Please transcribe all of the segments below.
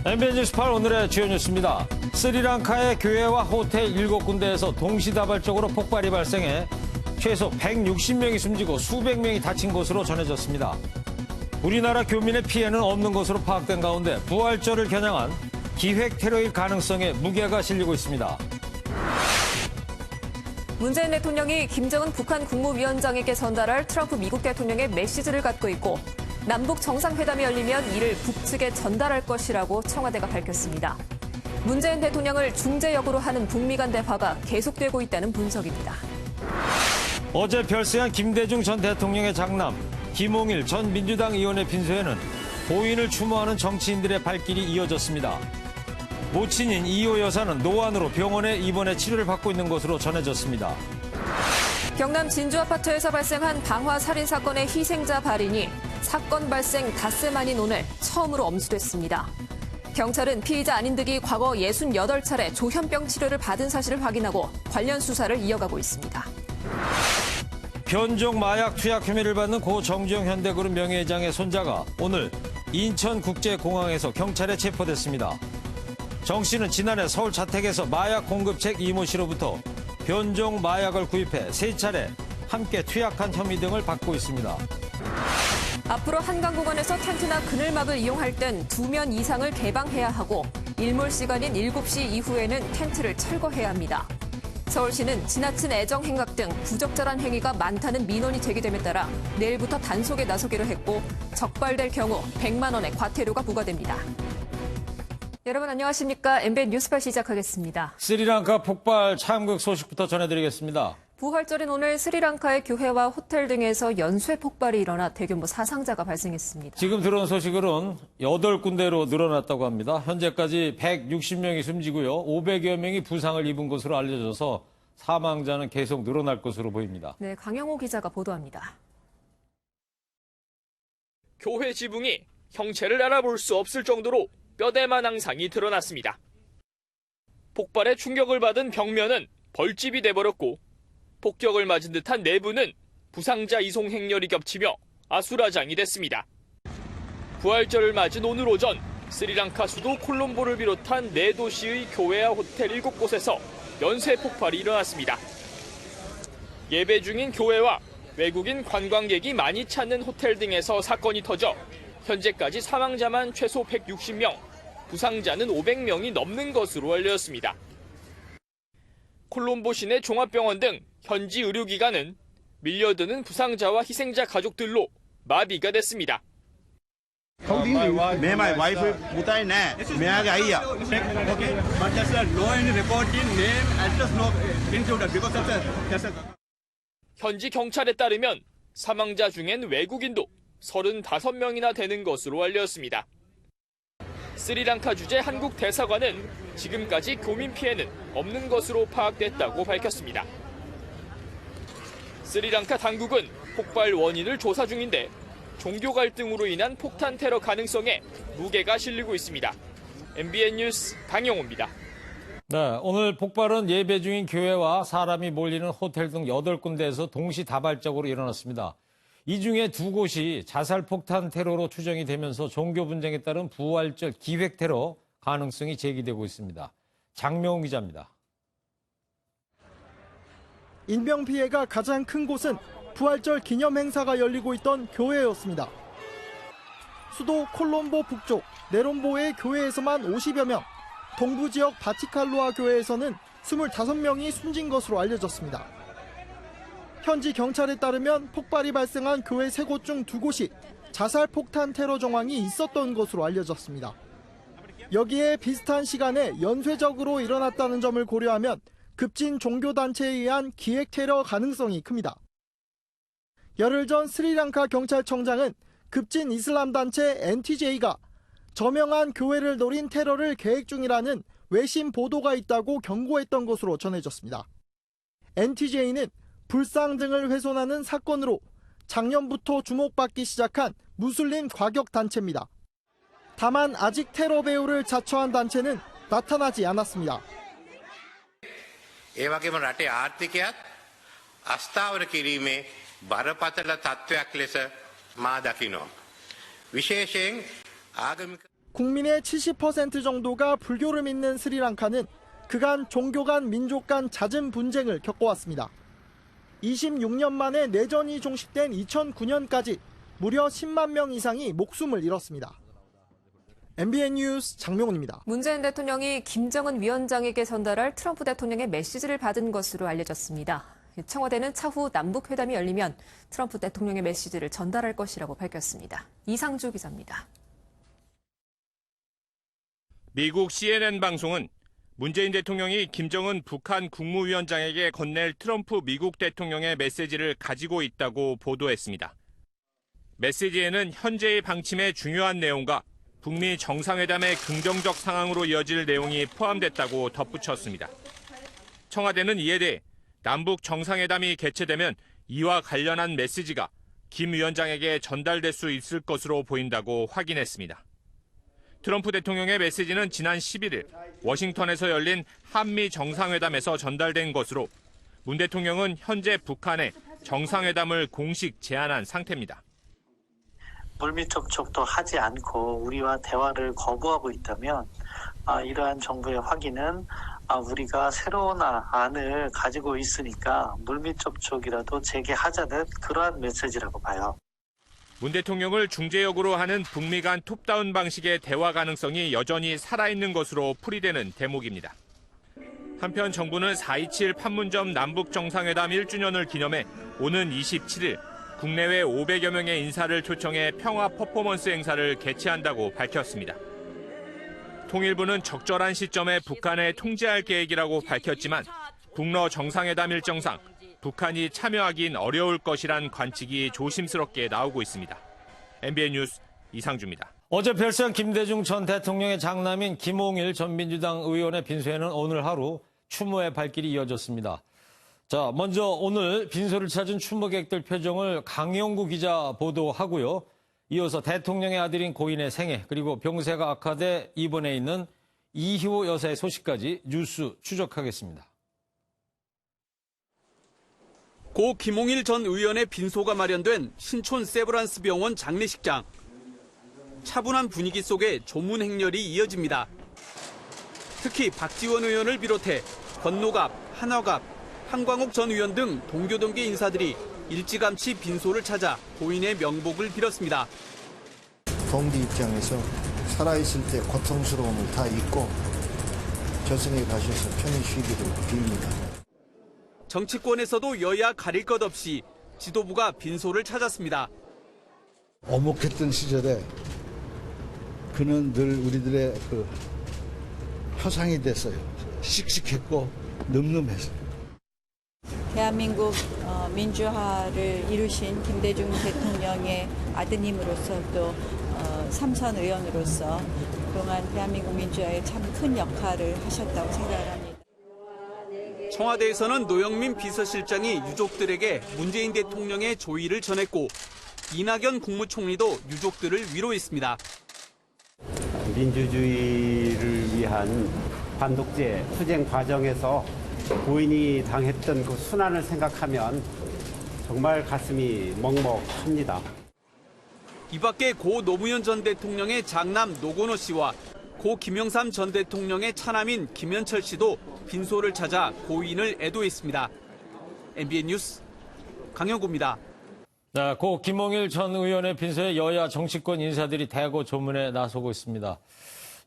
MBN 뉴스 8 오늘의 주요 뉴스입니다. 스리랑카의 교회와 호텔 7군데에서 동시다발적으로 폭발이 발생해 최소 160명이 숨지고 수백 명이 다친 것으로 전해졌습니다. 우리나라 교민의 피해는 없는 것으로 파악된 가운데 부활절을 겨냥한 기획 테러일 가능성에 무게가 실리고 있습니다. 문재인 대통령이 김정은 북한 국무위원장에게 전달할 트럼프 미국 대통령의 메시지를 갖고 있고 남북 정상회담이 열리면 이를 북측에 전달할 것이라고 청와대가 밝혔습니다. 문재인 대통령을 중재 역으로 하는 북미 간 대화가 계속되고 있다는 분석입니다. 어제 별세한 김대중 전 대통령의 장남 김홍일 전 민주당 의원의 빈소에는 고인을 추모하는 정치인들의 발길이 이어졌습니다. 모친인 이호 여사는 노안으로 병원에 입원해 치료를 받고 있는 것으로 전해졌습니다. 경남 진주 아파트에서 발생한 방화 살인 사건의 희생자 발인이 사건 발생 닷새 만인 오늘 처음으로 엄수됐습니다. 경찰은 피의자 안인득이 과거 68차례 조현병 치료를 받은 사실을 확인하고 관련 수사를 이어가고 있습니다. 변종 마약 투약 혐의를 받는 고 정주영 현대그룹 명예회장의 손자가 오늘 인천국제공항에서 경찰에 체포됐습니다. 정 씨는 지난해 서울 자택에서 마약 공급책 이모 씨로부터 변종 마약을 구입해 3차례 함께 투약한 혐의 등을 받고 있습니다. 앞으로 한강공원에서 텐트나 그늘막을 이용할 땐 2면 이상을 개방해야 하고 일몰 시간인 7시 이후에는 텐트를 철거해야 합니다. 서울시는 지나친 애정 행각 등 부적절한 행위가 많다는 민원이 제기됨에 따라 내일부터 단속에 나서기로 했고 적발될 경우 100만 원의 과태료가 부과됩니다. 여러분 안녕하십니까? MBN 뉴스8 시작하겠습니다. 스리랑카 폭발 참극 소식부터 전해드리겠습니다. 부활절인 오늘 스리랑카의 교회와 호텔 등에서 연쇄 폭발이 일어나 대규모 사상자가 발생했습니다. 지금 들어온 소식으로는 8군데로 늘어났다고 합니다. 현재까지 160명이 숨지고요. 500여 명이 부상을 입은 것으로 알려져서 사망자는 계속 늘어날 것으로 보입니다. 네, 강영호 기자가 보도합니다. 교회 지붕이 형체를 알아볼 수 없을 정도로 뼈대만 항상이 드러났습니다. 폭발에 충격을 받은 벽면은 벌집이 돼버렸고 폭격을 맞은 듯한 내부는 부상자 이송 행렬이 겹치며 아수라장이 됐습니다. 부활절을 맞은 오늘 오전 스리랑카 수도 콜롬보를 비롯한 4도시의 교회와 호텔 7곳에서 연쇄 폭발이 일어났습니다. 예배 중인 교회와 외국인 관광객이 많이 찾는 호텔 등에서 사건이 터져 현재까지 사망자만 최소 160명, 부상자는 500명이 넘는 것으로 알려졌습니다. 콜롬보 시내 종합병원 등 현지 의료기관은 밀려드는 부상자와 희생자 가족들로 마비가 됐습니다. 현지 경찰에 따르면 사망자 중엔 외국인도 35명이나 되는 것으로 알려졌습니다. 스리랑카 주재 한국 대사관은 지금까지 교민 피해는 없는 것으로 파악됐다고 밝혔습니다. 스리랑카 당국은 폭발 원인을 조사 중인데 종교 갈등으로 인한 폭탄 테러 가능성에 무게가 실리고 있습니다. MBN 뉴스 강영호입니다. 네, 오늘 폭발은 예배 중인 교회와 사람이 몰리는 호텔 등 8군데에서 동시다발적으로 일어났습니다. 이 중에 2곳이 자살폭탄 테러로 추정이 되면서 종교 분쟁에 따른 부활절 기획 테러 가능성이 제기되고 있습니다. 장명훈 기자입니다. 인명피해가 가장 큰 곳은 부활절 기념 행사가 열리고 있던 교회였습니다. 수도 콜롬보 북쪽 네롬보의 교회에서만 50여 명, 동부 지역 바티칼로아 교회에서는 25명이 숨진 것으로 알려졌습니다. 현지 경찰에 따르면 폭발이 발생한 교회 3곳 중 2곳이 자살폭탄 테러 정황이 있었던 것으로 알려졌습니다. 여기에 비슷한 시간에 연쇄적으로 일어났다는 점을 고려하면 급진 종교단체에 의한 기획 테러 가능성이 큽니다. 열흘 전 스리랑카 경찰청장은 급진 이슬람 단체 NTJ가 저명한 교회를 노린 테러를 계획 중이라는 외신 보도가 있다고 경고했던 것으로 전해졌습니다. NTJ는 불상 등을 훼손하는 사건으로 작년부터 주목받기 시작한 무슬림 과격 단체입니다. 다만 아직 테러 배후를 자처한 단체는 나타나지 않았습니다. ඒ වගේම රටේ ආර්ථිකයත් අස්ථාවර කිරීමේ බරපතල තත්ත්වයක් ලෙස මා දකිනවා. විශේෂයෙන් ආගමික 국민의 70% 정도가 불교를 믿는 스리랑카는 그간 종교 간 민족 간 잦은 분쟁을 겪어왔습니다. 26년 만에 내전이 종식된 2009년까지 무려 10만 명 이상이 목숨을 잃었습니다. MBN 뉴스 장명훈입니다. 문재인 대통령이 김정은 위원장에게 전달할 트럼프 대통령의 메시지를 받은 것으로 알려졌습니다. 청와대는 차후 남북회담이 열리면 트럼프 대통령의 메시지를 전달할 것이라고 밝혔습니다. 이상주 기자입니다. 미국 CNN 방송은 문재인 대통령이 김정은 북한 국무위원장에게 건넬 트럼프 미국 대통령의 메시지를 가지고 있다고 보도했습니다. 메시지에는 현재의 방침의 중요한 내용과 북미 정상회담의 긍정적 상황으로 이어질 내용이 포함됐다고 덧붙였습니다. 청와대는 이에 대해 남북 정상회담이 개최되면 이와 관련한 메시지가 김 위원장에게 전달될 수 있을 것으로 보인다고 확인했습니다. 트럼프 대통령의 메시지는 지난 11일 워싱턴에서 열린 한미 정상회담에서 전달된 것으로 문 대통령은 현재 북한에 정상회담을 공식 제안한 상태입니다. 물밑 접촉도 하지 않고 우리와 대화를 거부하고 있다면 이러한 정부의 확인은 우리가 새로운 안을 가지고 있으니까 물밑 접촉이라도 재개하자는 그러한 메시지라고 봐요. 문 대통령을 중재역으로 하는 북미 간 톱다운 방식의 대화 가능성이 여전히 살아있는 것으로 풀이되는 대목입니다. 한편 정부는 4.27 판문점 남북 정상회담 1주년을 기념해 오는 27일 국내외 500여 명의 인사를 초청해 평화 퍼포먼스 행사를 개최한다고 밝혔습니다. 통일부는 적절한 시점에 북한을 통제할 계획이라고 밝혔지만 북러 정상회담 일정상 북한이 참여하긴 어려울 것이란 관측이 조심스럽게 나오고 있습니다. MBN 뉴스 이상주입니다. 어제 별세한 김대중 전 대통령의 장남인 김홍일 전 민주당 의원의 빈소에는 오늘 하루 추모의 발길이 이어졌습니다. 자, 먼저 오늘 빈소를 찾은 추모객들 표정을 강영구 기자 보도하고요. 이어서 대통령의 아들인 고인의 생애, 그리고 병세가 악화돼 입원해 있는 이희호 여사의 소식까지 뉴스 추적하겠습니다. 고 김홍일 전 의원의 빈소가 마련된 신촌 세브란스 병원 장례식장. 차분한 분위기 속에 조문 행렬이 이어집니다. 특히 박지원 의원을 비롯해 권노갑, 한화갑, 한광옥 전 의원 등 동교 동계 인사들이 일찌감치 빈소를 찾아 고인의 명복을 빌었습니다. 동지 입장에서 살아있을 때 고통스러움을 다 잊고 저승에 가셔서 편히 쉬기를 빕니다. 정치권에서도 여야 가릴 것 없이 지도부가 빈소를 찾았습니다. 어목했던 시절에 그는 늘 우리들의 그 표상이 됐어요. 씩씩했고 늠름했어요. 대한민국 민주화를 이루신 김대중 대통령의 아드님으로서 또 삼선 의원으로서 그동안 대한민국 민주화에 참 큰 역할을 하셨다고 생각합니다. 청와대에서는 노영민 비서실장이 유족들에게 문재인 대통령의 조의를 전했고 이낙연 국무총리도 유족들을 위로했습니다. 민주주의를 위한 반독재 투쟁 과정에서 고인이 당했던 그 순환을 생각하면 정말 가슴이 먹먹합니다. 이 밖에 고 노무현 전 대통령의 장남 노건호 씨와 고 김영삼 전 대통령의 차남인 김현철 씨도 빈소를 찾아 고인을 애도했습니다. MBN 뉴스 강영구입니다. 자, 고 김홍일 전 의원의 빈소에 여야 정치권 인사들이 대거 조문에 나서고 있습니다.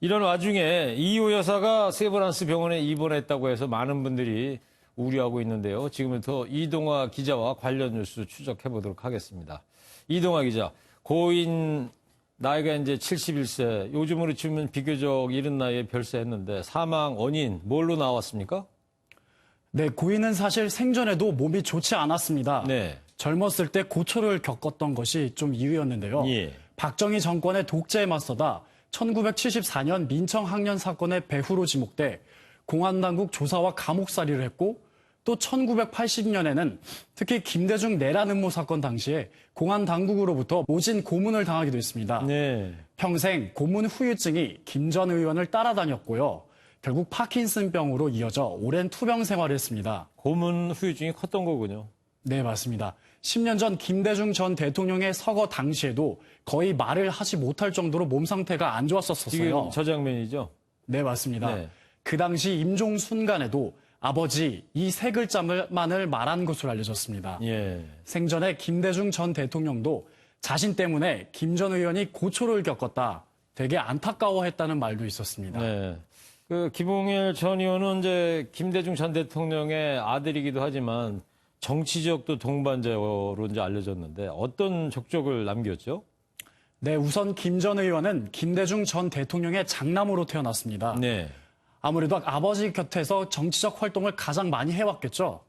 이런 와중에 이희호 여사가 세브란스 병원에 입원했다고 해서 많은 분들이 우려하고 있는데요. 지금부터 이동화 기자와 관련 뉴스 추적해 보도록 하겠습니다. 이동화 기자, 고인 나이가 이제 71세, 요즘으로 치면 비교적 이른 나이에 별세했는데 사망 원인 뭘로 나왔습니까? 네, 고인은 사실 생전에도 몸이 좋지 않았습니다. 네. 젊었을 때 고초를 겪었던 것이 좀 이유였는데요. 예. 박정희 정권의 독재에 맞서다 1974년 민청 학년 사건의 배후로 지목돼 공안당국 조사와 감옥살이를 했고 또 1980년에는 특히 김대중 내란 음모 사건 당시에 공안당국으로부터 모진 고문을 당하기도 했습니다. 네. 평생 고문 후유증이 김 전 의원을 따라다녔고요. 결국 파킨슨병으로 이어져 오랜 투병 생활을 했습니다. 고문 후유증이 컸던 거군요. 네, 맞습니다. 10년 전 김대중 전 대통령의 서거 당시에도 거의 말을 하지 못할 정도로 몸 상태가 안 좋았었어요. 지금 저 장면이죠? 네, 맞습니다. 네. 그 당시 임종 순간에도 아버지 이 세 글자만을 말한 것으로 알려졌습니다. 예. 생전에 김대중 전 대통령도 자신 때문에 김 전 의원이 고초를 겪었다. 되게 안타까워했다는 말도 있었습니다. 네. 그 김홍일 전 의원은 이제 김대중 전 대통령의 아들이기도 하지만 정치적 또 동반자로 이제 알려졌는데 어떤 족적을 남겼죠? 네, 우선 김 전 의원은 김대중 전 대통령의 장남으로 태어났습니다. 네. 아무래도 아버지 곁에서 정치적 활동을 가장 많이 해왔겠죠.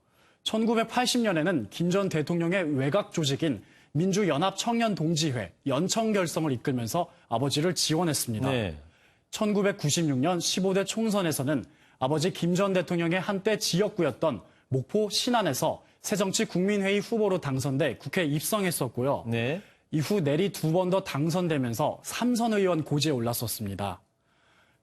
1980년에는 김 전 대통령의 외곽 조직인 민주연합청년동지회 연청 결성을 이끌면서 아버지를 지원했습니다. 네. 1996년 15대 총선에서는 아버지 김 전 대통령의 한때 지역구였던 목포 신안에서 새정치국민회의 후보로 당선돼 국회에 입성했었고요. 네. 이후 내리 2번 더 당선되면서 삼선 의원 고지에 올랐었습니다.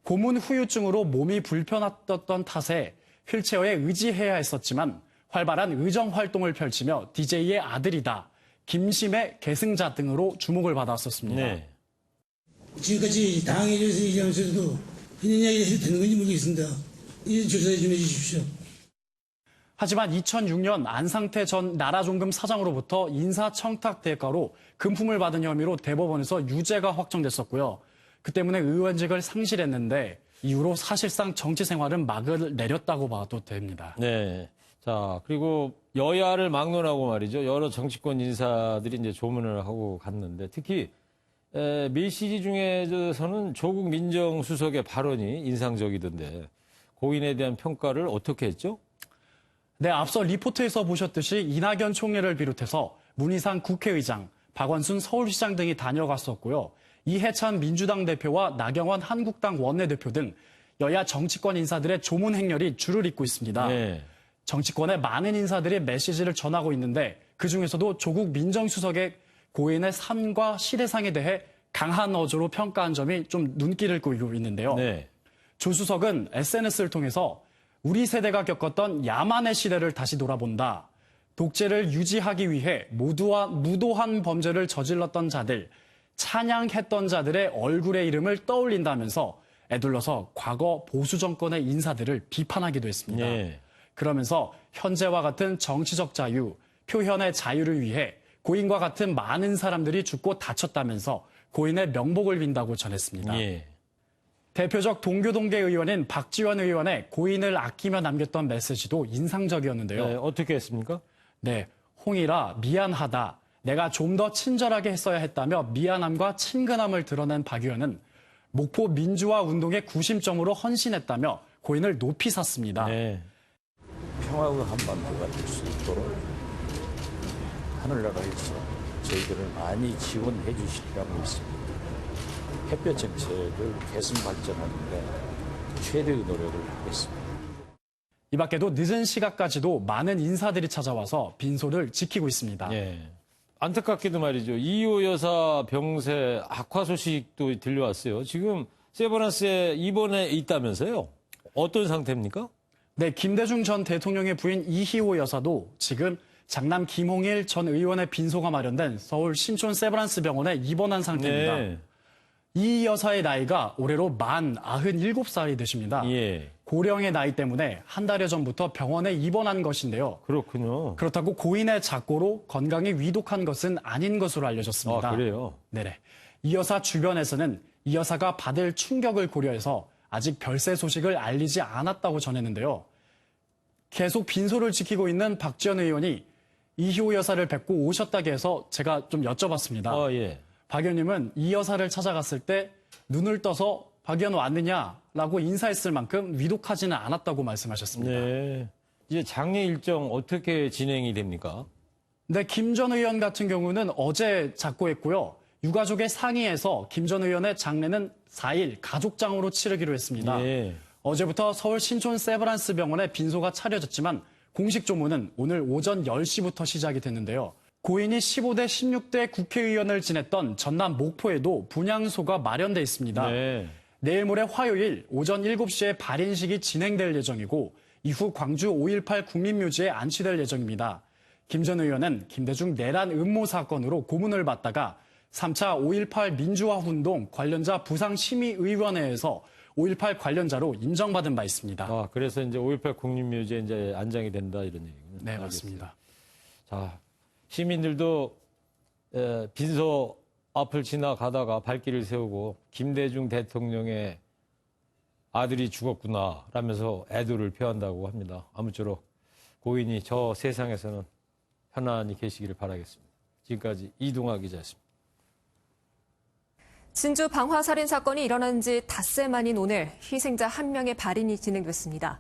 고문 후유증으로 몸이 불편했던 탓에 휠체어에 의지해야 했었지만 활발한 의정 활동을 펼치며 DJ의 아들이다, 김심의 계승자 등으로 주목을 받았었습니다. 네. 지금까지 당에 대해서 얘기하면서도 이런 이야기 해도 되는 건지 모르겠습니다. 이 조사 좀 해주십시오. 하지만 2006년 안상태 전 나라종금 사장으로부터 인사청탁 대가로 금품을 받은 혐의로 대법원에서 유죄가 확정됐었고요. 그 때문에 의원직을 상실했는데 이후로 사실상 정치 생활은 막을 내렸다고 봐도 됩니다. 네. 자, 그리고 여야를 막론하고 말이죠. 여러 정치권 인사들이 이제 조문을 하고 갔는데 특히 메시지 중에서는 조국 민정수석의 발언이 인상적이던데 고인에 대한 평가를 어떻게 했죠? 네, 앞서 리포트에서 보셨듯이 이낙연 총리를 비롯해서 문희상 국회의장, 박원순 서울시장 등이 다녀갔었고요. 이해찬 민주당 대표와 나경원 한국당 원내대표 등 여야 정치권 인사들의 조문 행렬이 줄을 잇고 있습니다. 네. 정치권의 많은 인사들이 메시지를 전하고 있는데 그중에서도 조국 민정수석의 고인의 삶과 시대상에 대해 강한 어조로 평가한 점이 좀 눈길을 끌고 있는데요. 네. 조 수석은 SNS를 통해서 우리 세대가 겪었던 야만의 시대를 다시 돌아본다. 독재를 유지하기 위해 무도한 범죄를 저질렀던 자들, 찬양했던 자들의 얼굴의 이름을 떠올린다면서 애둘러서 과거 보수 정권의 인사들을 비판하기도 했습니다. 네. 그러면서 현재와 같은 정치적 자유, 표현의 자유를 위해 고인과 같은 많은 사람들이 죽고 다쳤다면서 고인의 명복을 빈다고 전했습니다. 예. 대표적 동교동계 의원인 박지원 의원의 고인을 아끼며 남겼던 메시지도 인상적이었는데요. 네, 어떻게 했습니까? 네, 홍일아 미안하다. 내가 좀 더 친절하게 했어야 했다며 미안함과 친근함을 드러낸 박 의원은 목포 민주화 운동의 구심점으로 헌신했다며 고인을 높이 샀습니다. 네. 평화의 한반도가 될 수 있도록 하늘나라에서 저희들을 많이 지원해 주시리라고 믿습니다. 햇볕 정책을 계속 발전하는데 최대의 노력을 하겠습니다. 이 밖에도 늦은 시각까지도 많은 인사들이 찾아와서 빈소를 지키고 있습니다. 예. 안타깝게도 말이죠. 이호 여사 병세 악화 소식도 들려왔어요. 지금 세브란스에 입원해 있다면서요? 어떤 상태입니까? 네, 김대중 전 대통령의 부인 이희호 여사도 지금 장남 김홍일 전 의원의 빈소가 마련된 서울 신촌 세브란스 병원에 입원한 상태입니다. 네. 이 여사의 나이가 올해로 만 97살이 되십니다. 예. 고령의 나이 때문에 한 달여 전부터 병원에 입원한 것인데요. 그렇군요. 그렇다고 고인의 작고로 건강이 위독한 것은 아닌 것으로 알려졌습니다. 아, 그래요? 네네. 이 여사 주변에서는 이 여사가 받을 충격을 고려해서 아직 별세 소식을 알리지 않았다고 전했는데요. 계속 빈소를 지키고 있는 박지원 의원이 이희호 여사를 뵙고 오셨다게 해서 제가 좀 여쭤봤습니다. 아, 예. 박 의원님은 이 여사를 찾아갔을 때 눈을 떠서 박 의원 왔느냐라고 인사했을 만큼 위독하지는 않았다고 말씀하셨습니다. 네. 이제 장례 일정 어떻게 진행이 됩니까? 네, 김 전 의원 같은 경우는 어제 작고했고요. 유가족의 상의에서 김 전 의원의 장례는 4일 가족장으로 치르기로 했습니다. 예. 어제부터 서울 신촌 세브란스 병원에 빈소가 차려졌지만 공식 조문은 오늘 오전 10시부터 시작이 됐는데요. 고인이 15대 16대 국회의원을 지냈던 전남 목포에도 분향소가 마련돼 있습니다. 네. 내일 모레 화요일 오전 7시에 발인식이 진행될 예정이고 이후 광주 5.18 국민묘지에 안치될 예정입니다. 김 전 의원은 김대중 내란 음모 사건으로 고문을 받다가 3차 5.18 민주화 운동 관련자 부상심의위원회에서 5.18 관련자로 인정받은 바 있습니다. 아, 그래서 이제 5.18 국립묘지에 이제 안장이 된다 이런 얘기군요. 네, 알겠습니다. 맞습니다. 자, 시민들도 빈소 앞을 지나가다가 발길을 세우고 김대중 대통령의 아들이 죽었구나 라면서 애도를 표한다고 합니다. 아무쪼록 고인이 저 세상에서는 편안히 계시기를 바라겠습니다. 지금까지 이동아 기자였습니다. 진주 방화 살인 사건이 일어난 지 닷새 만인 오늘 희생자 1명의 발인이 진행됐습니다.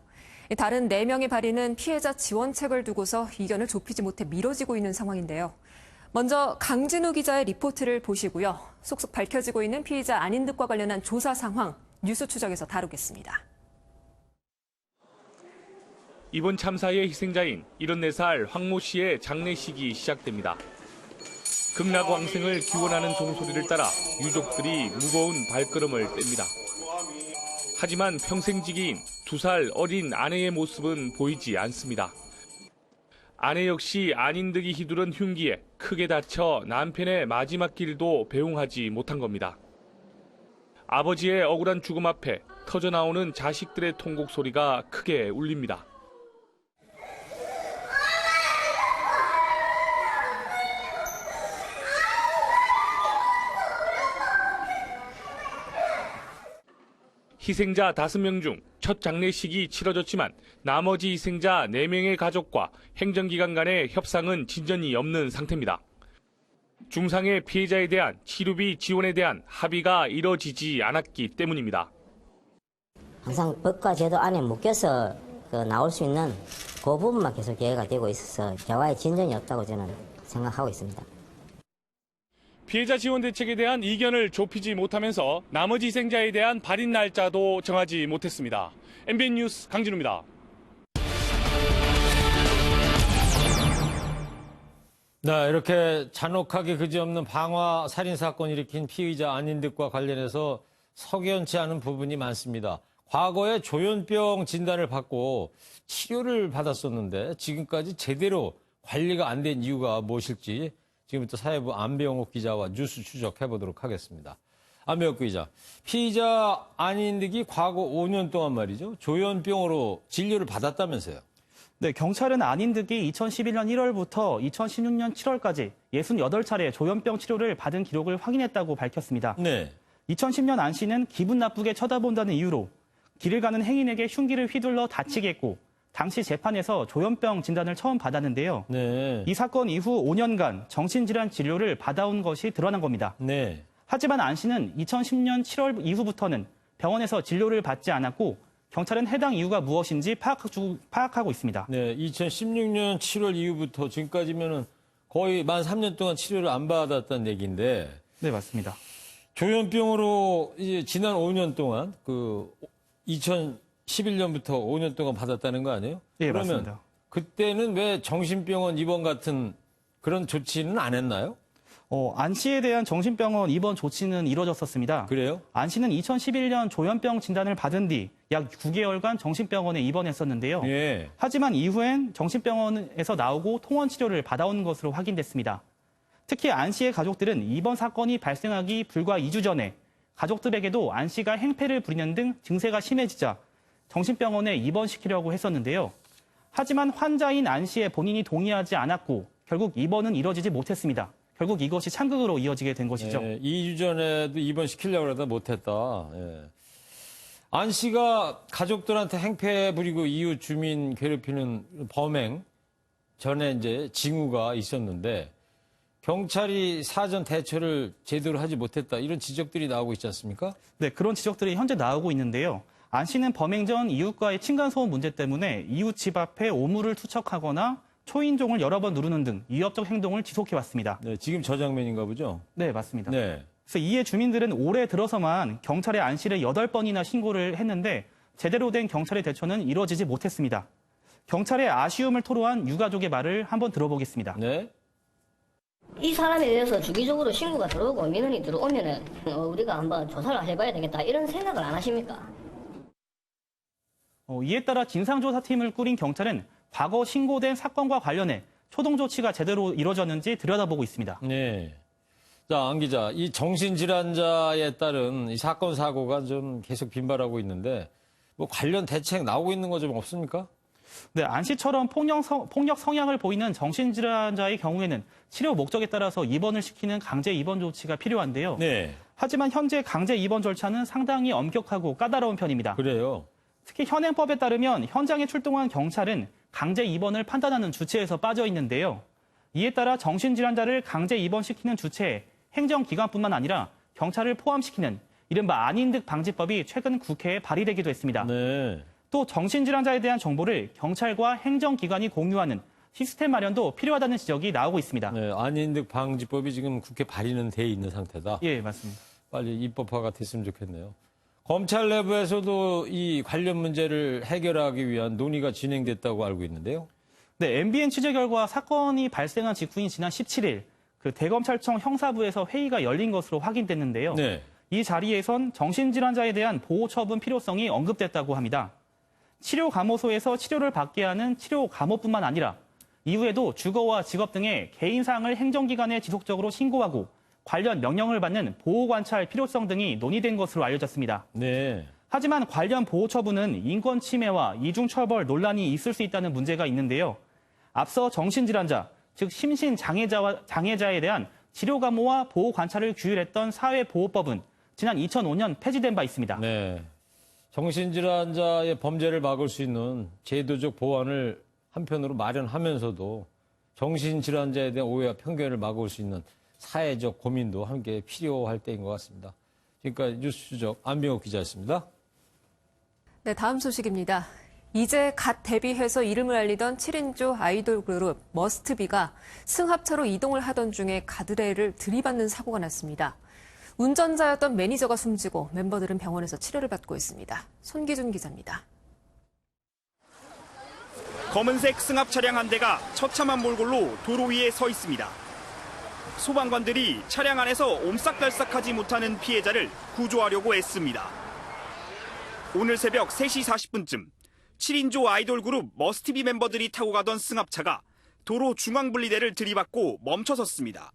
다른 4명의 발인은 피해자 지원책을 두고서 이견을 좁히지 못해 미뤄지고 있는 상황인데요. 먼저 강진우 기자의 리포트를 보시고요. 속속 밝혀지고 있는 피의자 아닌 듯과 관련한 조사 상황 뉴스 추적에서 다루겠습니다. 이번 참사의 희생자인 74살 황모 씨의 장례식이 시작됩니다. 극락왕생을 기원하는 종소리를 따라 유족들이 무거운 발걸음을 뗍니다. 하지만 평생지기인 2살 어린 아내의 모습은 보이지 않습니다. 아내 역시 아닌 듯이 휘두른 흉기에 크게 다쳐 남편의 마지막 길도 배웅하지 못한 겁니다. 아버지의 억울한 죽음 앞에 터져나오는 자식들의 통곡 소리가 크게 울립니다. 희생자 5명 중 첫 장례식이 치러졌지만 나머지 희생자 4명의 가족과 행정기관 간의 협상은 진전이 없는 상태입니다. 중상의 피해자에 대한 치료비 지원에 대한 합의가 이뤄지지 않았기 때문입니다. 항상 법과 제도 안에 묶여서 나올 수 있는 그 부분만 계속 기회가 되고 있어서 대화의 진전이 없다고 저는 생각하고 있습니다. 피해자 지원 대책에 대한 이견을 좁히지 못하면서 나머지 희생자에 대한 발인 날짜도 정하지 못했습니다. MBN 뉴스 강진우입니다. 네, 이렇게 잔혹하게 그지없는 방화 살인 사건 일으킨 피의자 아닌 듯과 관련해서 석연치 않은 부분이 많습니다. 과거에 조현병 진단을 받고 치료를 받았었는데 지금까지 제대로 관리가 안 된 이유가 무엇일지 지금부터 사회부 안병옥 기자와 뉴스 추적해 보도록 하겠습니다. 안병옥 기자, 피의자 아닌 듯이 과거 5년 동안 말이죠. 조현병으로 진료를 받았다면서요? 네, 경찰은 아닌 듯이 2011년 1월부터 2016년 7월까지 68차례 조현병 치료를 받은 기록을 확인했다고 밝혔습니다. 네. 2010년 안 씨는 기분 나쁘게 쳐다본다는 이유로 길을 가는 행인에게 흉기를 휘둘러 다치게 했고 당시 재판에서 조현병 진단을 처음 받았는데요. 네. 이 사건 이후 5년간 정신질환 진료를 받아온 것이 드러난 겁니다. 네. 하지만 안 씨는 2010년 7월 이후부터는 병원에서 진료를 받지 않았고 경찰은 해당 이유가 무엇인지 파악하고 있습니다. 네, 2016년 7월 이후부터 지금까지면은 거의 만 3년 동안 치료를 안 받았다는 얘기인데. 네, 맞습니다. 조현병으로 이제 지난 5년 동안 2011년부터 5년 동안 받았다는 거 아니에요? 네, 그러면 맞습니다. 그때는 왜 정신병원 입원 같은 그런 조치는 안 했나요? 안 씨에 대한 정신병원 입원 조치는 이뤄졌었습니다. 그래요? 안 씨는 2011년 조현병 진단을 받은 뒤 약 9개월간 정신병원에 입원했었는데요. 예. 하지만 이후엔 정신병원에서 나오고 통원 치료를 받아온 것으로 확인됐습니다. 특히 안 씨의 가족들은 이번 사건이 발생하기 불과 2주 전에 가족들에게도 안 씨가 행패를 부리는 등 증세가 심해지자 정신병원에 입원시키려고 했었는데요. 하지만 환자인 안 씨의 본인이 동의하지 않았고 결국 입원은 이뤄지지 못했습니다. 결국 이것이 찬극으로 이어지게 된 것이죠. 예, 2주 전에도 입원시키려고 하다 못했다. 예. 안 씨가 가족들한테 행패 부리고 이웃 주민 괴롭히는 범행 전에 이제 징후가 있었는데 경찰이 사전 대처를 제대로 하지 못했다. 이런 지적들이 나오고 있지 않습니까? 네, 그런 지적들이 현재 나오고 있는데요. 안 씨는 범행 전 이웃과의 층간소음 문제 때문에 이웃 집 앞에 오물을 투척하거나 초인종을 여러 번 누르는 등 위협적 행동을 지속해왔습니다. 네, 지금 저 장면인가 보죠? 네, 맞습니다. 네. 그래서 이에 주민들은 올해 들어서만 경찰에 안 씨를 8번이나 신고를 했는데 제대로 된 경찰의 대처는 이루어지지 못했습니다. 경찰의 아쉬움을 토로한 유가족의 말을 한번 들어보겠습니다. 네. 이 사람에 대해서 주기적으로 신고가 들어오고 민원이 들어오면은 우리가 한번 조사를 해봐야 되겠다 이런 생각을 안 하십니까? 이에 따라 진상조사팀을 꾸린 경찰은 과거 신고된 사건과 관련해 초동 조치가 제대로 이루어졌는지 들여다보고 있습니다. 네. 자, 안 기자, 이 정신질환자에 따른 이 사건 사고가 좀 계속 빈발하고 있는데 뭐 관련 대책 나오고 있는 거 좀 없습니까? 네, 안 씨처럼 폭력 성향을 보이는 정신질환자의 경우에는 치료 목적에 따라서 입원을 시키는 강제 입원 조치가 필요한데요. 네. 하지만 현재 강제 입원 절차는 상당히 엄격하고 까다로운 편입니다. 그래요. 특히 현행법에 따르면 현장에 출동한 경찰은 강제 입원을 판단하는 주체에서 빠져 있는데요. 이에 따라 정신질환자를 강제 입원시키는 주체에 행정기관뿐만 아니라 경찰을 포함시키는 이른바 안인득 방지법이 최근 국회에 발의되기도 했습니다. 네. 또 정신질환자에 대한 정보를 경찰과 행정기관이 공유하는 시스템 마련도 필요하다는 지적이 나오고 있습니다. 네, 안인득 방지법이 지금 국회 발의는 돼 있는 상태다. 예, 맞습니다. 빨리 입법화가 됐으면 좋겠네요. 검찰 내부에서도 이 관련 문제를 해결하기 위한 논의가 진행됐다고 알고 있는데요. 네, MBN 취재 결과 사건이 발생한 직후인 지난 17일 대검찰청 형사부에서 회의가 열린 것으로 확인됐는데요. 네. 이 자리에선 정신질환자에 대한 보호 처분 필요성이 언급됐다고 합니다. 치료감호소에서 치료를 받게 하는 치료감호뿐만 아니라 이후에도 주거와 직업 등의 개인사항을 행정기관에 지속적으로 신고하고 관련 명령을 받는 보호관찰 필요성 등이 논의된 것으로 알려졌습니다. 네. 하지만 관련 보호 처분은 인권 침해와 이중처벌 논란이 있을 수 있다는 문제가 있는데요. 앞서 정신질환자, 즉 심신장애자에 대한 치료감호와 보호관찰을 규율했던 사회보호법은 지난 2005년 폐지된 바 있습니다. 네. 정신질환자의 범죄를 막을 수 있는 제도적 보완을 한편으로 마련하면서도 정신질환자에 대한 오해와 편견을 막을 수 있는 사회적 고민도 함께 필요할 때인 것 같습니다. 지금까지 뉴스주적 안병욱 기자였습니다. 네, 다음 소식입니다. 이제 갓 데뷔해서 이름을 알리던 7인조 아이돌 그룹 머스트비가 승합차로 이동을 하던 중에 가드레일을 들이받는 사고가 났습니다. 운전자였던 매니저가 숨지고 멤버들은 병원에서 치료를 받고 있습니다. 손기준 기자입니다. 검은색 승합 차량 한 대가 처참한 몰골로 도로 위에 서 있습니다. 소방관들이 차량 안에서 옴싹달싹하지 못하는 피해자를 구조하려고 애씁니다. 오늘 새벽 3시 40분쯤 7인조 아이돌 그룹 머스트비 멤버들이 타고 가던 승합차가 도로 중앙분리대를 들이받고 멈춰섰습니다.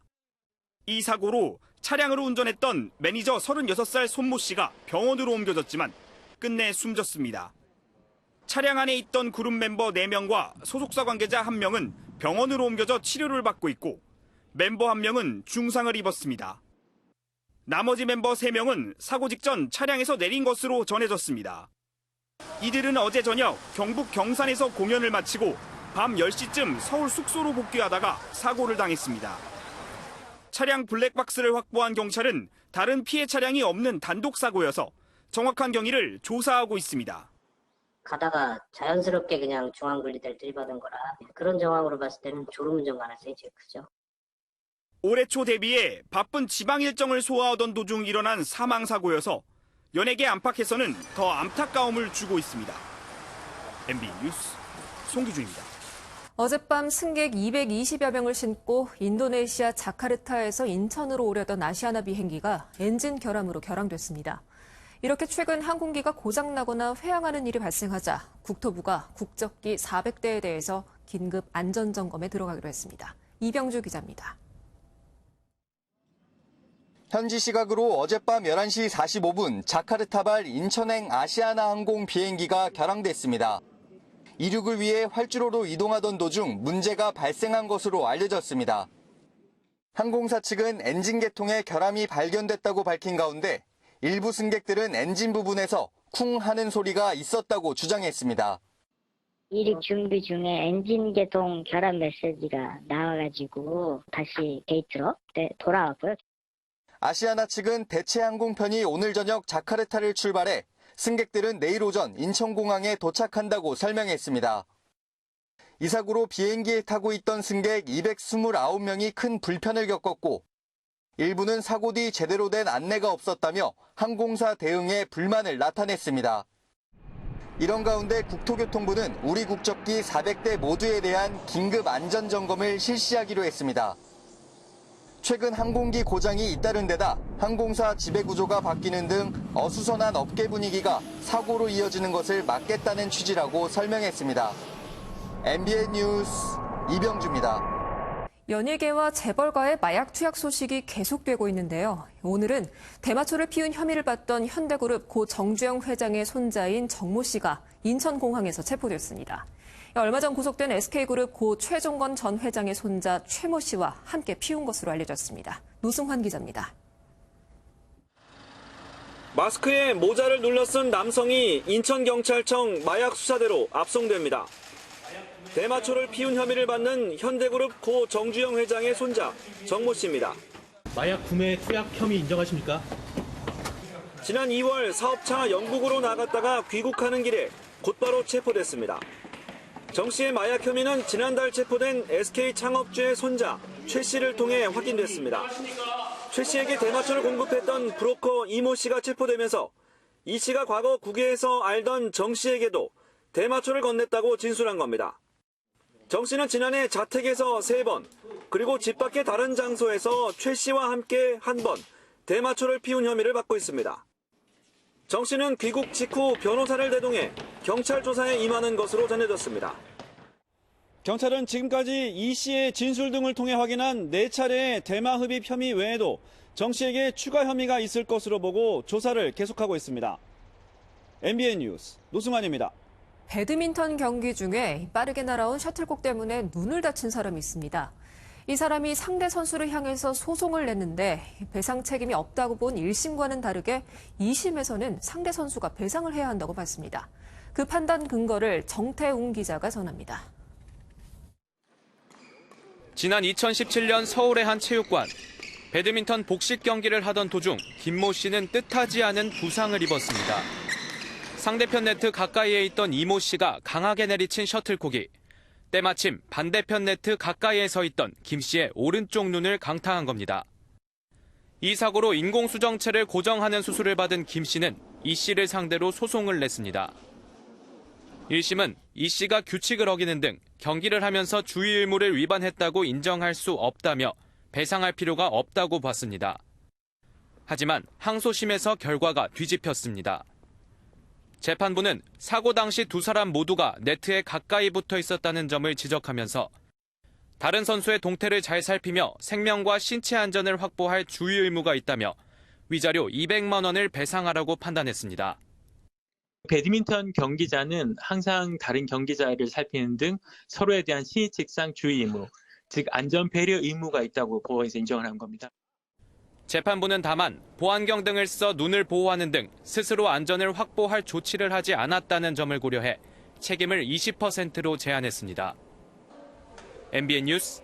이 사고로 차량으로 운전했던 매니저 36살 손모 씨가 병원으로 옮겨졌지만 끝내 숨졌습니다. 차량 안에 있던 그룹 멤버 4명과 소속사 관계자 1명은 병원으로 옮겨져 치료를 받고 있고 멤버 1명은 중상을 입었습니다. 나머지 멤버 3명은 사고 직전 차량에서 내린 것으로 전해졌습니다. 이들은 어제 저녁 경북 경산에서 공연을 마치고 밤 10시쯤 서울 숙소로 복귀하다가 사고를 당했습니다. 차량 블랙박스를 확보한 경찰은 다른 피해 차량이 없는 단독 사고여서 정확한 경위를 조사하고 있습니다. 가다가 자연스럽게 그냥 중앙분리대를 들이받은 거라 그런 정황으로 봤을 때는 졸음운전 가능성이 제일 크죠. 올해 초 대비해 바쁜 지방 일정을 소화하던 도중 일어난 사망사고여서 연예계 안팎에서는 더 안타까움을 주고 있습니다. MB 뉴스 송기준입니다. 어젯밤 승객 220여 명을 싣고 인도네시아 자카르타에서 인천으로 오려던 아시아나 비행기가 엔진 결함으로 결항됐습니다. 이렇게 최근 항공기가 고장나거나 회항하는 일이 발생하자 국토부가 국적기 400대에 대해서 긴급 안전점검에 들어가기로 했습니다. 이병주 기자입니다. 현지 시각으로 어젯밤 11시 45분 자카르타발 인천행 아시아나 항공 비행기가 결항됐습니다. 이륙을 위해 활주로로 이동하던 도중 문제가 발생한 것으로 알려졌습니다. 항공사 측은 엔진 개통에 결함이 발견됐다고 밝힌 가운데 일부 승객들은 엔진 부분에서 쿵 하는 소리가 있었다고 주장했습니다. 이륙 준비 중에 엔진 개통 결함 메시지가 나와가지고 다시 게이트로 돌아왔고요. 아시아나 측은 대체 항공편이 오늘 저녁 자카르타를 출발해 승객들은 내일 오전 인천공항에 도착한다고 설명했습니다. 이 사고로 비행기에 타고 있던 승객 229명이 큰 불편을 겪었고 일부는 사고 뒤 제대로 된 안내가 없었다며 항공사 대응에 불만을 나타냈습니다. 이런 가운데 국토교통부는 우리 국적기 400대 모두에 대한 긴급 안전점검을 실시하기로 했습니다. 최근 항공기 고장이 잇따른 데다 항공사 지배구조가 바뀌는 등 어수선한 업계 분위기가 사고로 이어지는 것을 막겠다는 취지라고 설명했습니다. MBN 뉴스 이병주입니다. 연예계와 재벌가의 마약 투약 소식이 계속되고 있는데요. 오늘은 대마초를 피운 혐의를 받던 현대그룹 고 정주영 회장의 손자인 정모 씨가 인천공항에서 체포됐습니다. 얼마 전 구속된 SK그룹 고 최종건 전 회장의 손자 최모 씨와 함께 피운 것으로 알려졌습니다. 노승환 기자입니다. 마스크에 모자를 눌러 쓴 남성이 인천경찰청 마약수사대로 압송됩니다. 대마초를 피운 혐의를 받는 현대그룹 고 정주영 회장의 손자 정모 씨입니다. 마약 구매 투약 혐의 인정하십니까? 지난 2월 사업차 영국으로 나갔다가 귀국하는 길에 곧바로 체포됐습니다. 정 씨의 마약 혐의는 지난달 체포된 SK 창업주의 손자 최 씨를 통해 확인됐습니다. 최 씨에게 대마초를 공급했던 브로커 이모 씨가 체포되면서 이 씨가 과거 국외에서 알던 정 씨에게도 대마초를 건넸다고 진술한 겁니다. 정 씨는 지난해 자택에서 3번, 그리고 집 밖의 다른 장소에서 최 씨와 함께 1번 대마초를 피운 혐의를 받고 있습니다. 정 씨는 귀국 직후 변호사를 대동해 경찰 조사에 임하는 것으로 전해졌습니다. 경찰은 지금까지 이 씨의 진술 등을 통해 확인한 4차례의 대마 흡입 혐의 외에도 정 씨에게 추가 혐의가 있을 것으로 보고 조사를 계속하고 있습니다. MBN 뉴스 노승환입니다. 배드민턴 경기 중에 빠르게 날아온 셔틀콕 때문에 눈을 다친 사람이 있습니다. 이 사람이 상대 선수를 향해서 소송을 냈는데 배상 책임이 없다고 본 1심과는 다르게 2심에서는 상대 선수가 배상을 해야 한다고 봤습니다. 그 판단 근거를 정태웅 기자가 전합니다. 지난 2017년 서울의 한 체육관. 배드민턴 복식 경기를 하던 도중 김모 씨는 뜻하지 않은 부상을 입었습니다. 상대편 네트 가까이에 있던 이모 씨가 강하게 내리친 셔틀콕이 때마침 반대편 네트 가까이에 서 있던 김 씨의 오른쪽 눈을 강타한 겁니다. 이 사고로 인공수정체를 고정하는 수술을 받은 김 씨는 이 씨를 상대로 소송을 냈습니다. 1심은 이 씨가 규칙을 어기는 등 경기를 하면서 주의 의무를 위반했다고 인정할 수 없다며 배상할 필요가 없다고 봤습니다. 하지만 항소심에서 결과가 뒤집혔습니다. 재판부는 사고 당시 두 사람 모두가 네트에 가까이 붙어 있었다는 점을 지적하면서 다른 선수의 동태를 잘 살피며 생명과 신체 안전을 확보할 주의 의무가 있다며 위자료 200만 원을 배상하라고 판단했습니다. 배드민턴 경기자는 항상 다른 경기자를 살피는 등 서로에 대한 신의칙상 주의 의무, 즉 안전 배려 의무가 있다고 법원에서 인정을 한 겁니다. 재판부는 다만 보안경 등을 써 눈을 보호하는 등 스스로 안전을 확보할 조치를 하지 않았다는 점을 고려해 책임을 20%로 제한했습니다. MBN 뉴스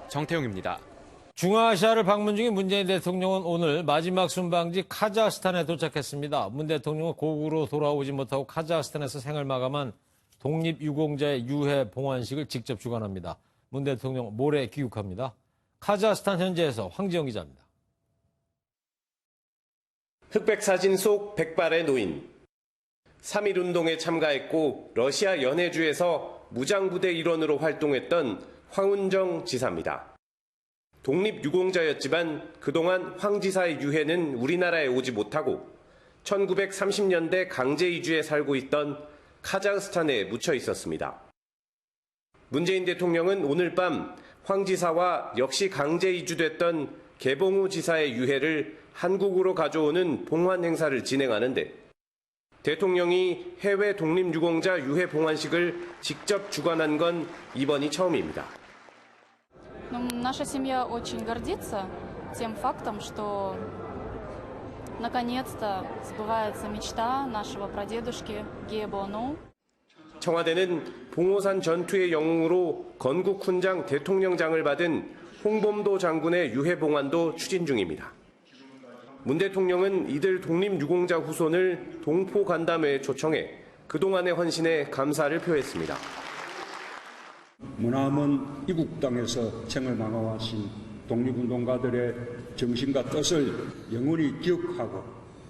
정태웅입니다. 중앙아시아를 방문 중인 문재인 대통령은 오늘 마지막 순방지 카자흐스탄에 도착했습니다. 문 대통령은 고국으로 돌아오지 못하고 카자흐스탄에서 생을 마감한 독립유공자의 유해 봉환식을 직접 주관합니다. 문 대통령 모레 귀국합니다. 카자흐스탄 현지에서 황지영 기자입니다. 흑백 사진 속 백발의 노인. 3.1운동에 참가했고 러시아 연해주에서 무장부대 일원으로 활동했던 황운정 지사입니다. 독립유공자였지만 그동안 황 지사의 유해는 우리나라에 오지 못하고 1930년대 강제 이주에 살고 있던 카자흐스탄에 묻혀 있었습니다. 문재인 대통령은 오늘 밤 황 지사와 역시 강제 이주됐던 개봉우 지사의 유해를 한국으로 가져오는 봉환 행사를 진행하는데 대통령이 해외 독립유공자 유해 봉환식을 직접 주관한 건 이번이 처음입니다. Наша семья очень гордится тем фактом, что наконец-то сбывается мечта нашего прадедушки Гея-Бону. 청와대는 봉오산 전투의 영웅으로 건국 훈장 대통령장을 받은 홍범도 장군의 유해 봉환도 추진 중입니다. 문 대통령은 이들 독립유공자 후손을 동포 간담회에 초청해 그동안의 헌신에 감사를 표했습니다. 머나먼 이국 땅에서 생을 마감하신 독립운동가들의 정신과 뜻을 영원히 기억하고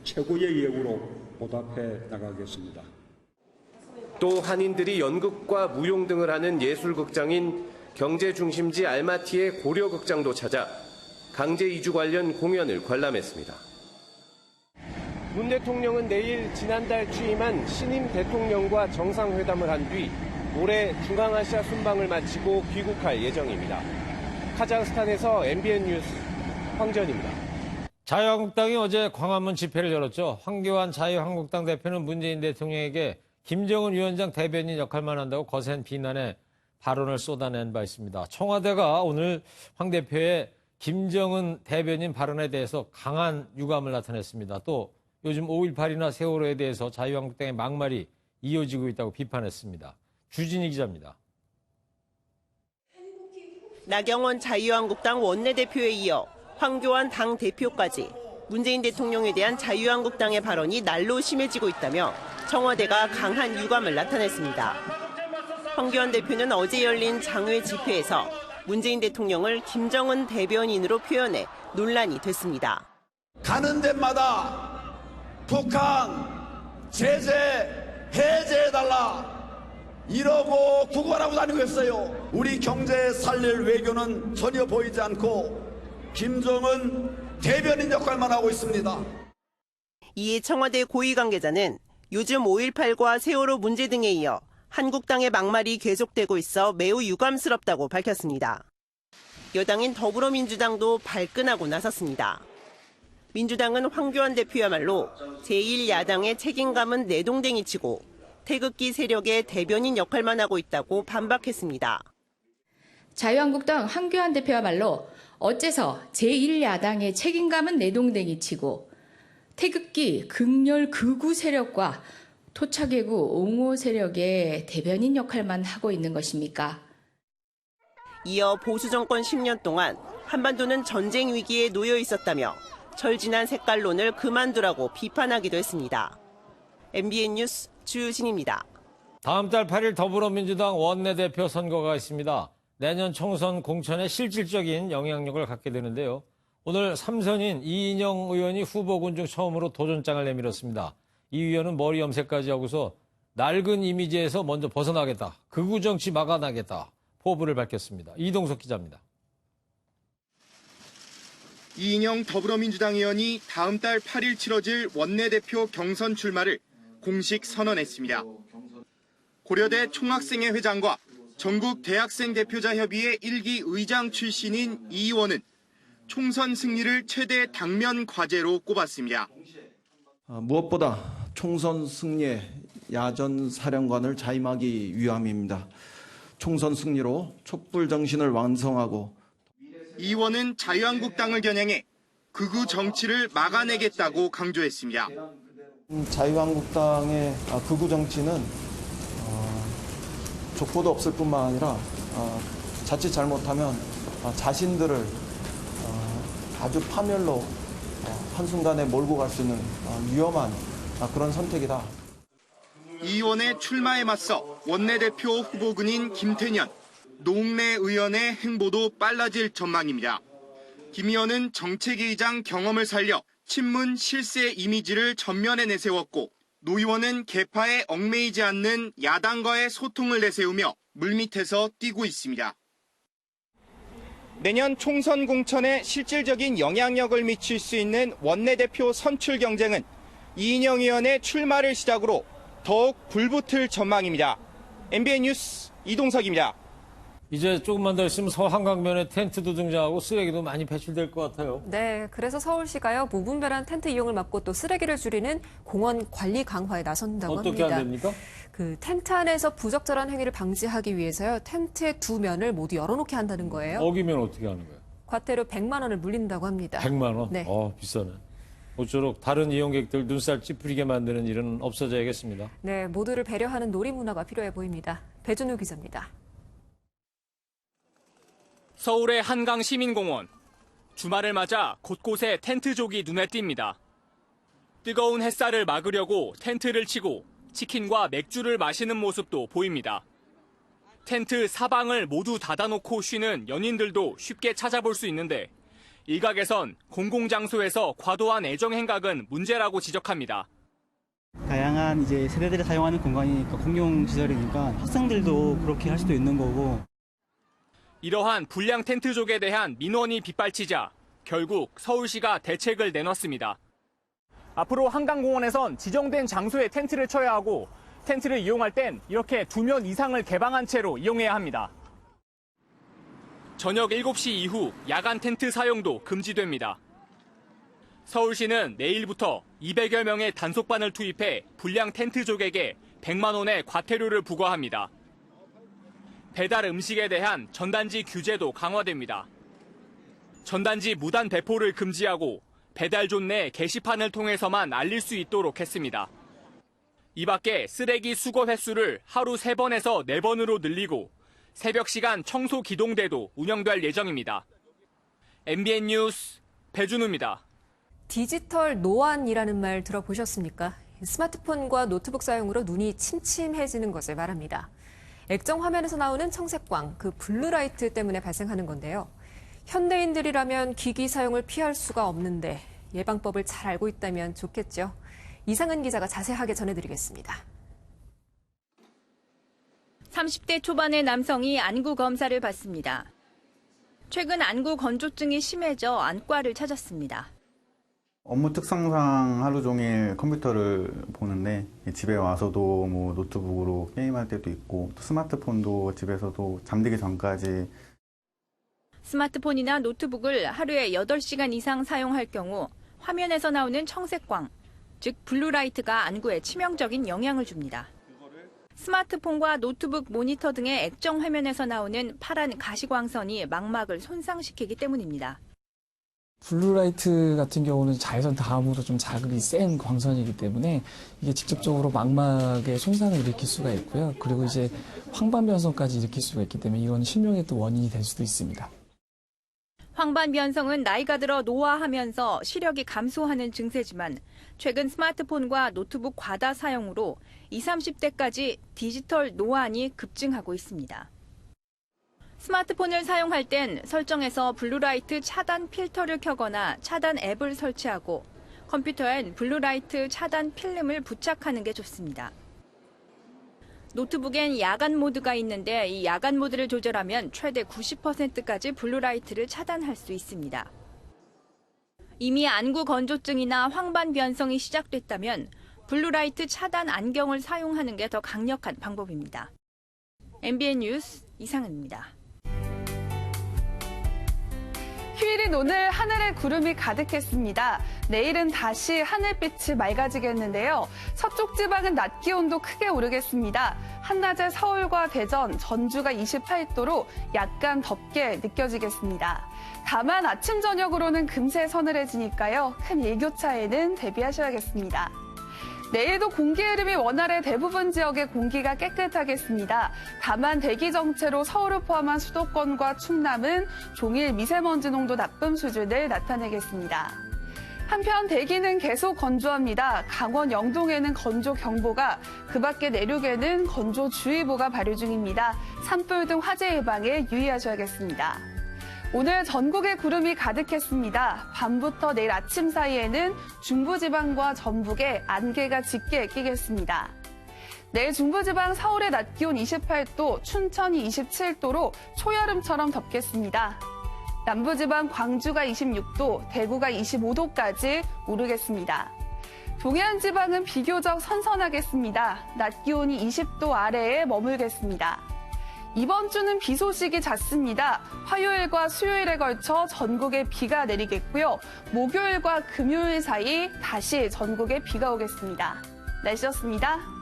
최고의 예우로 보답해 나가겠습니다. 또 한인들이 연극과 무용 등을 하는 예술극장인 경제중심지 알마티의 고려극장도 찾아 강제 이주 관련 공연을 관람했습니다. 문 대통령은 내일 지난달 취임한 신임 대통령과 정상회담을 한 뒤 올해 중앙아시아 순방을 마치고 귀국할 예정입니다. 카자흐스탄에서 MBN 뉴스 황전입니다. 자유한국당이 어제 광화문 집회를 열었죠. 황교안 자유한국당 대표는 문재인 대통령에게 김정은 위원장 대변인 역할만 한다고 거센 비난의 발언을 쏟아낸 바 있습니다. 청와대가 오늘 황 대표의 김정은 대변인 발언에 대해서 강한 유감을 나타냈습니다. 또 요즘 5.18이나 세월호에 대해서 자유한국당의 막말이 이어지고 있다고 비판했습니다. 주진희 기자입니다. 나경원 자유한국당 원내대표에 이어 황교안 당대표까지 문재인 대통령에 대한 자유한국당의 발언이 날로 심해지고 있다며 청와대가 강한 유감을 나타냈습니다. 황교안 대표는 어제 열린 장외 집회에서 문재인 대통령을 김정은 대변인으로 표현해 논란이 됐습니다. 가는 데마다 북한 제재 해제해달라 이러고 구걸하고 다니고 있어요. 우리 경제 살릴 외교는 전혀 보이지 않고 김정은 대변인 역할만 하고 있습니다. 이에 청와대 고위 관계자는 요즘 5.18과 세월호 문제 등에 이어 한국당의 막말이 계속되고 있어 매우 유감스럽다고 밝혔습니다. 여당인 더불어민주당도 발끈하고 나섰습니다. 민주당은 황교안 대표야말로 제1야당의 책임감은 내동댕이 치고 태극기 세력의 대변인 역할만 하고 있다고 반박했습니다. 자유한국당 황교안 대표야말로 어째서 제1야당의 책임감은 내동댕이 치고 태극기 극렬 극우 세력과 토착외구 옹호 세력의 대변인 역할만 하고 있는 것입니까? 이어 보수 정권 10년 동안 한반도는 전쟁 위기에 놓여 있었다며 철진한 색깔론을 그만두라고 비판하기도 했습니다. MBN 뉴스 주진입니다. 다음 달 8일 더불어민주당 원내대표 선거가 있습니다. 내년 총선 공천에 실질적인 영향력을 갖게 되는데요. 오늘 삼선인 이인영 의원이 후보군 중 처음으로 도전장을 내밀었습니다. 이 의원은 머리 염색까지 하고서 낡은 이미지에서 먼저 벗어나겠다. 극우 정치 막아나겠다. 포부를 밝혔습니다. 이동석 기자입니다. 이인영 더불어민주당 의원이 다음 달 8일 치러질 원내대표 경선 출마를 공식 선언했습니다. 고려대 총학생회 회장과 전국 대학생 대표자 협의회 1기 의장 출신인 이 의원은 총선 승리를 최대 당면 과제로 꼽았습니다. 무엇보다 총선 승리에 야전 사령관을 자임하기 위함입니다. 총선 승리로 촛불 정신을 완성하고 이 의원은 자유한국당을 겨냥해 극우 정치를 막아내겠다고 강조했습니다. 자유한국당의 극우 정치는 족보도 없을 뿐만 아니라 자칫 잘못하면 자신들을 아주 파멸로 한순간에 몰고 갈 수 있는 위험한 그런 선택이다. 이 의원의 출마에 맞서 원내대표 후보군인 김태년, 노웅래 의원의 행보도 빨라질 전망입니다. 김 의원은 정책위의장 경험을 살려 친문 실세 이미지를 전면에 내세웠고 노 의원은 계파에 얽매이지 않는 야당과의 소통을 내세우며 물밑에서 뛰고 있습니다. 내년 총선 공천에 실질적인 영향력을 미칠 수 있는 원내대표 선출 경쟁은 이인영 의원의 출마를 시작으로 더욱 불붙을 전망입니다. MBN 뉴스 이동석입니다. 이제 조금만 더 있으면 서울 한강변에 텐트도 등장하고 쓰레기도 많이 배출될 것 같아요. 네, 그래서 서울시가요 무분별한 텐트 이용을 막고 또 쓰레기를 줄이는 공원 관리 강화에 나선다고 합니다. 어떻게 안 됩니까? 그 텐트 안에서 부적절한 행위를 방지하기 위해서요 텐트의 두 면을 모두 열어놓게 한다는 거예요. 어기면 어떻게 하는 거예요? 과태료 100만 원을 물린다고 합니다. 100만 원? 네. 비싸네. 모쪼록 다른 이용객들 눈살 찌푸리게 만드는 일은 없어져야겠습니다. 네, 모두를 배려하는 놀이 문화가 필요해 보입니다. 배준우 기자입니다. 서울의 한강시민공원. 주말을 맞아 곳곳에 텐트족이 눈에 띕니다. 뜨거운 햇살을 막으려고 텐트를 치고 치킨과 맥주를 마시는 모습도 보입니다. 텐트 사방을 모두 닫아놓고 쉬는 연인들도 쉽게 찾아볼 수 있는데 일각에선 공공장소에서 과도한 애정 행각은 문제라고 지적합니다. 다양한 세대들이 사용하는 공간이니까 공용 시설이니까 학생들도 그렇게 할 수도 있는 거고. 이러한 불량 텐트족에 대한 민원이 빗발치자 결국 서울시가 대책을 내놨습니다. 앞으로 한강공원에선 지정된 장소에 텐트를 쳐야 하고 텐트를 이용할 땐 이렇게 2면 이상을 개방한 채로 이용해야 합니다. 저녁 7시 이후 야간 텐트 사용도 금지됩니다. 서울시는 내일부터 200여 명의 단속반을 투입해 불량 텐트족에게 100만 원의 과태료를 부과합니다. 배달 음식에 대한 전단지 규제도 강화됩니다. 전단지 무단 배포를 금지하고 배달존 내 게시판을 통해서만 알릴 수 있도록 했습니다. 이 밖에 쓰레기 수거 횟수를 하루 3번에서 4번으로 늘리고 새벽 시간 청소 기동대도 운영될 예정입니다. MBN 뉴스 배준우입니다. 디지털 노안이라는 말 들어보셨습니까? 스마트폰과 노트북 사용으로 눈이 침침해지는 것을 말합니다. 액정 화면에서 나오는 청색광, 그 블루라이트 때문에 발생하는 건데요. 현대인들이라면 기기 사용을 피할 수가 없는데 예방법을 잘 알고 있다면 좋겠죠. 이상은 기자가 자세하게 전해드리겠습니다. 30대 초반의 남성이 안구 검사를 받습니다. 최근 안구 건조증이 심해져 안과를 찾았습니다. 업무 특성상 하루 종일 컴퓨터를 보는데 집에 와서도 뭐 노트북으로 게임할 때도 있고 또 스마트폰도 집에서도 잠들기 전까지. 스마트폰이나 노트북을 하루에 8시간 이상 사용할 경우 화면에서 나오는 청색광, 즉 블루라이트가 안구에 치명적인 영향을 줍니다. 스마트폰과 노트북 모니터 등의 액정 화면에서 나오는 파란 가시광선이 망막을 손상시키기 때문입니다. 블루라이트 같은 경우는 자외선 다음으로 좀 자극이 센 광선이기 때문에 이게 직접적으로 망막에 손상을 일으킬 수가 있고요. 그리고 이제 황반변성까지 일으킬 수가 있기 때문에 이건 실명의 또 원인이 될 수도 있습니다. 황반변성은 나이가 들어 노화하면서 시력이 감소하는 증세지만 최근 스마트폰과 노트북 과다 사용으로 20, 30대까지 디지털 노안이 급증하고 있습니다. 스마트폰을 사용할 땐 설정에서 블루라이트 차단 필터를 켜거나 차단 앱을 설치하고 컴퓨터엔 블루라이트 차단 필름을 부착하는 게 좋습니다. 노트북엔 야간 모드가 있는데 이 야간 모드를 조절하면 최대 90%까지 블루라이트를 차단할 수 있습니다. 이미 안구 건조증이나 황반 변성이 시작됐다면 블루라이트 차단 안경을 사용하는 게 더 강력한 방법입니다. MBN 뉴스 이상은입니다. 휴일인 오늘 하늘에 구름이 가득했습니다. 내일은 다시 하늘빛이 맑아지겠는데요. 서쪽 지방은 낮 기온도 크게 오르겠습니다. 한낮에 서울과 대전, 전주가 28도로 약간 덥게 느껴지겠습니다. 다만 아침 저녁으로는 금세 서늘해지니까요. 큰 일교차에는 대비하셔야겠습니다. 내일도 공기 흐름이 원활해 대부분 지역의 공기가 깨끗하겠습니다. 다만 대기 정체로 서울을 포함한 수도권과 충남은 종일 미세먼지 농도 나쁨 수준을 나타내겠습니다. 한편 대기는 계속 건조합니다. 강원 영동에는 건조경보가, 그 밖에 내륙에는 건조주의보가 발효 중입니다. 산불 등 화재 예방에 유의하셔야겠습니다. 오늘 전국에 구름이 가득했습니다. 밤부터 내일 아침 사이에는 중부지방과 전북에 안개가 짙게 끼겠습니다. 내일 중부지방 서울의 낮 기온 28도, 춘천이 27도로 초여름처럼 덥겠습니다. 남부지방 광주가 26도, 대구가 25도까지 오르겠습니다. 동해안 지방은 비교적 선선하겠습니다. 낮 기온이 20도 아래에 머물겠습니다. 이번 주는 비 소식이 잦습니다. 화요일과 수요일에 걸쳐 전국에 비가 내리겠고요. 목요일과 금요일 사이 다시 전국에 비가 오겠습니다. 날씨였습니다.